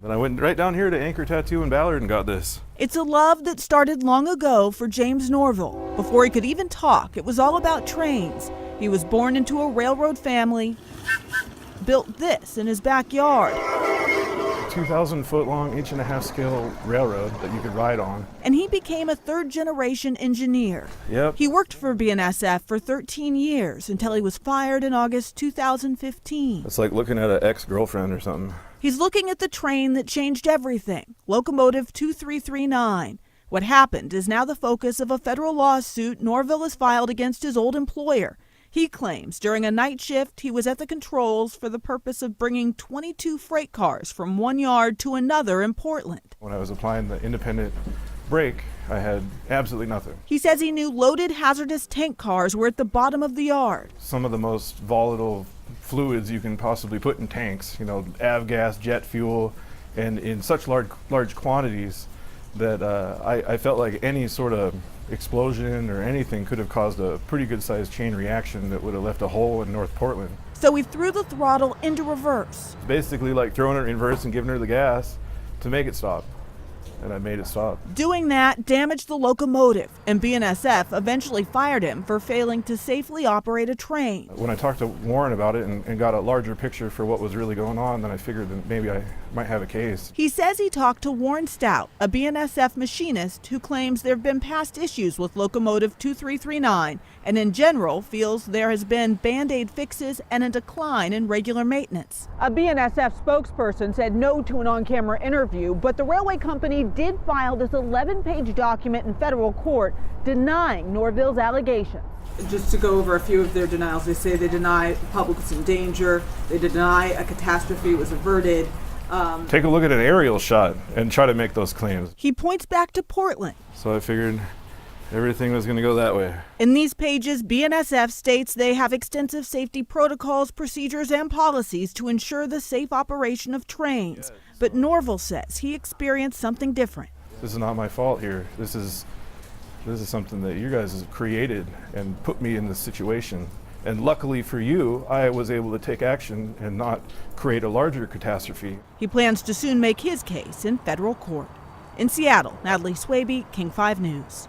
Then I went right down here to Anchor Tattoo in Ballard and got this. It's a love that started long ago for James Norville. Before he could even talk, it was all about trains. He was born into a railroad family, built this in his backyard. 2,000-foot long, inch-and-a-half scale railroad that you could ride on. And he became a third-generation engineer. Yep. He worked for BNSF for 13 years until he was fired in August 2015. It's like looking at an ex-girlfriend or something. He's looking at the train that changed everything, Locomotive 2339. What happened is now the focus of a federal lawsuit Norville has filed against his old employer. He claims during a night shift he was at the controls for the purpose of bringing 22 freight cars from one yard to another in Portland. When I was applying the independent brake, I had absolutely nothing. He says he knew loaded hazardous tank cars were at the bottom of the yard. Some of the most volatile fluids you can possibly put in tanks, avgas, jet fuel, and in such large quantities that I felt like any sort of explosion or anything could have caused a pretty good sized chain reaction that would have left a hole in North Portland. So he threw the throttle into reverse. Basically like throwing her in reverse and giving her the gas to make it stop. And I made it stop. Doing that damaged the locomotive, and BNSF eventually fired him for failing to safely operate a train. When I talked to Warren about it and got a larger picture for what was really going on, then I figured that maybe I might have a case. He says he talked to Warren Stout, a BNSF machinist who claims there have been past issues with Locomotive 2339, and in general feels there has been Band-Aid fixes and a decline in regular maintenance. A BNSF spokesperson said no to an on-camera interview, but the railway company did file this 11-page document in federal court denying Norville's allegations. Just to go over a few of their denials, they say they deny the public was in danger, they deny a catastrophe was averted. Take a look at an aerial shot and try to make those claims. He points back to Portland. So I figured everything was going to go that way. In these pages, BNSF states they have extensive safety protocols, procedures, and policies to ensure the safe operation of trains. Yes. But Norville says he experienced something different. This is not my fault here. This is something that you guys have created and put me in this situation. And luckily for you, I was able to take action and not create a larger catastrophe. He plans to soon make his case in federal court. In Seattle, Natalie Swaby, King 5 News.